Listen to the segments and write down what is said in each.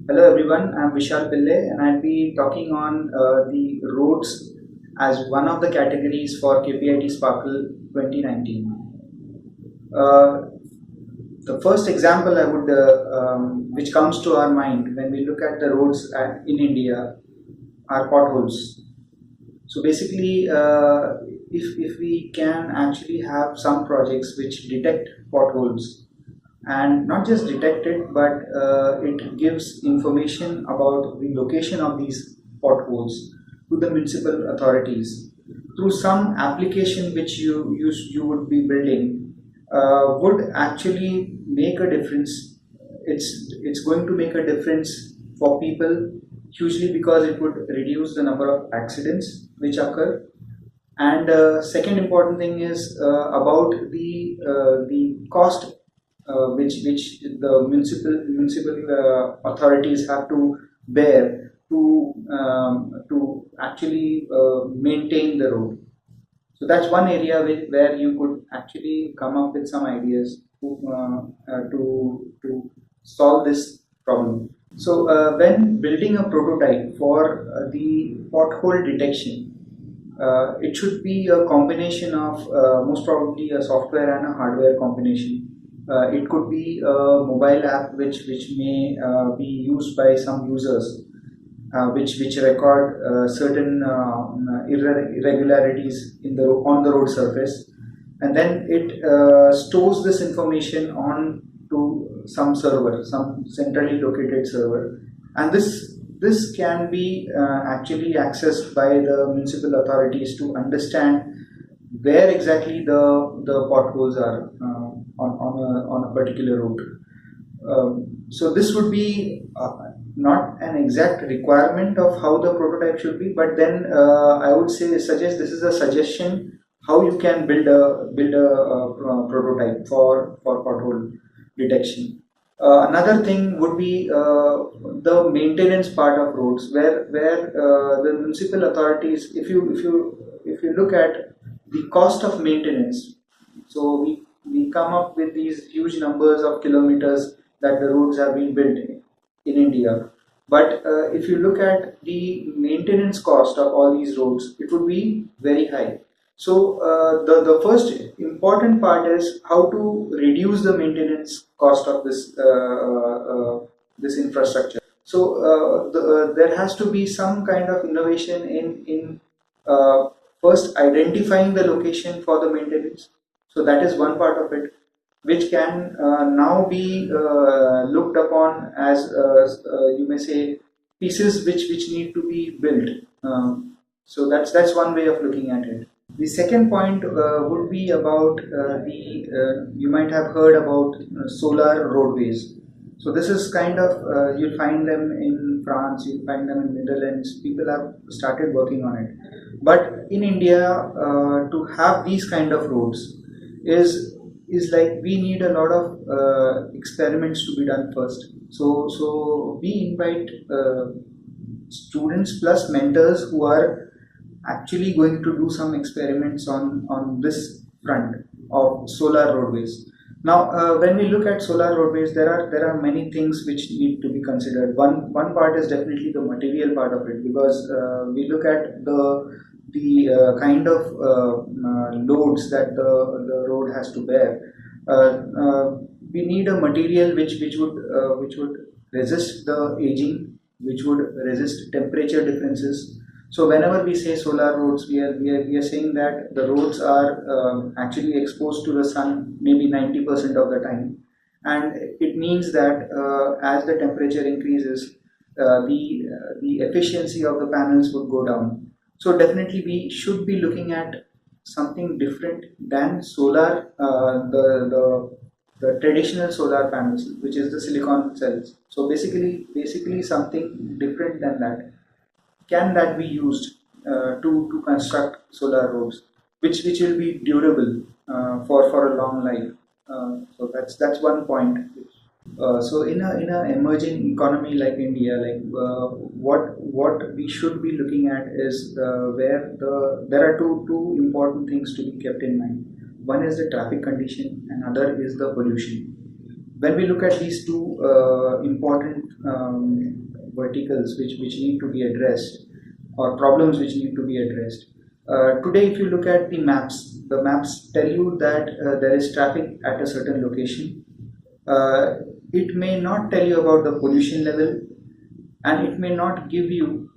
Hello everyone, I'm Vishal Pillai and I'll be talking on the roads as one of the categories for KPIT Sparkle 2019. Uh, the first example which comes to our mind when we look at the roads in India are potholes. So basically, if we can actually have some projects which detect potholes and not just detect it, but it gives information about the location of these potholes to the municipal authorities through some application which you would be building would actually make a difference. It's going to make a difference for people hugely because it would reduce the number of accidents which occur. And second important thing is about the cost which the municipal authorities have to bear to actually maintain the road. So that's one area where you could actually come up with some ideas to solve this problem. So when building a prototype for the pothole detection, it should be a combination of most probably a software and a hardware combination. It could be a mobile app which may be used by some users, which record certain irregularities on the road surface, and then it stores this information on to some server, some centrally located server, and this can be actually accessed by the municipal authorities to understand where exactly the potholes are on a particular route. So this would be not an exact requirement of how the prototype should be, but then I would suggest this is a suggestion how you can build a prototype for pothole detection. Another thing would be the maintenance part of roads, where the municipal authorities, if you look at the cost of maintenance, so we come up with these huge numbers of kilometers that the roads have been built in India. But if you look at the maintenance cost of all these roads, it would be very high. So the first important part is how to reduce the maintenance cost of this infrastructure. So there has to be some kind of innovation in first identifying the location for the maintenance. So that is one part of it, which can now be looked upon as you may say pieces which need to be built. So that's one way of looking at it. The second point would be about you might have heard about solar roadways. So this is kind of you'll find them in France, you'll find them in Netherlands. People have started working on it, but in India, to have these kind of roads is like we need a lot of experiments to be done first. So we invite students plus mentors who are actually going to do some experiments on this front of solar roadways. Now, when we look at solar roadways, there are many things which need to be considered. One part is definitely the material part of it, because we look at the kind of loads that the road has to bear. We need a material which would resist the aging, which would resist temperature differences. So whenever we say solar roads, we are saying that the roads are actually exposed to the sun maybe 90% of the time, and it means that as the temperature increases, the efficiency of the panels would go down. So definitely we should be looking at something different than solar, the traditional solar panels, which is the silicon cells. So basically something different than that. Can that be used to construct solar roads, which will be durable for a long life? So that's one point. So in a emerging economy like India, like what we should be looking at is where there are two important things to be kept in mind. One is the traffic condition, and other is the pollution. when we look at these two important verticals which need to be addressed, or problems which need to be addressed. Today, if you look at the maps tell you that there is traffic at a certain location. It may not tell you about the pollution level, and it may not give you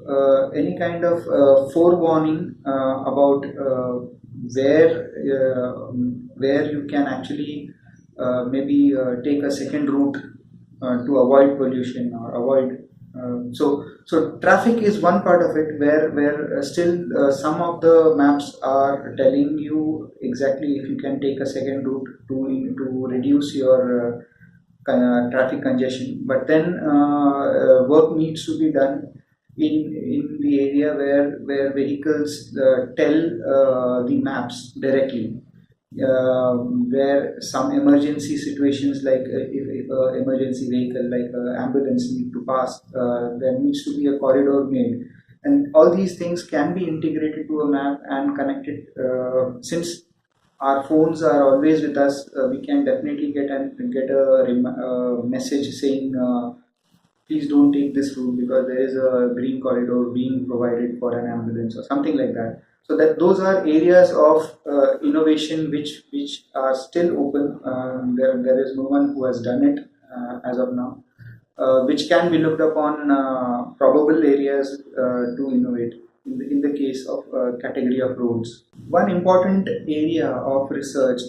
any kind of forewarning about where you can actually maybe take a second route to avoid pollution or avoid. So traffic is one part of it, where still some of the maps are telling you exactly if you can take a second route to reduce your traffic congestion. But then work needs to be done in the area where vehicles tell the maps directly, where some emergency situations, like if a emergency vehicle like ambulance need to pass, there needs to be a corridor made, and all these things can be integrated to a map and connected. Since our phones are always with us, we can definitely get a message saying, please don't take this route because there is a green corridor being provided for an ambulance or something like that. So that those are areas of innovation which are still open. There is no one who has done it as of now, which can be looked upon probable areas to innovate in the case of category of roads. One important area of research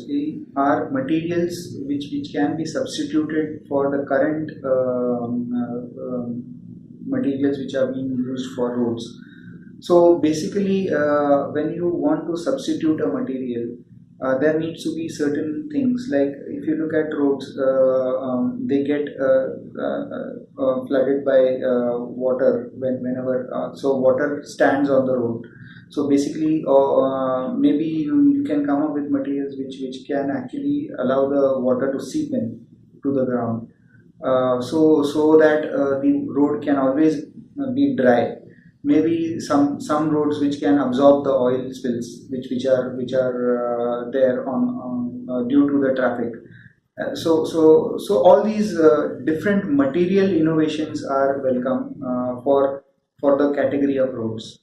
are materials which can be substituted for the current materials which are being used for roads. So basically, when you want to substitute a material, there needs to be certain things, like if you look at roads, they get flooded by water whenever, so water stands on the road. So basically, maybe you can come up with materials which can actually allow the water to seep in to the ground, so that the road can always be dry. Maybe some roads which can absorb the oil spills which are there on due to the traffic. So all these different material innovations are welcome for the category of roads.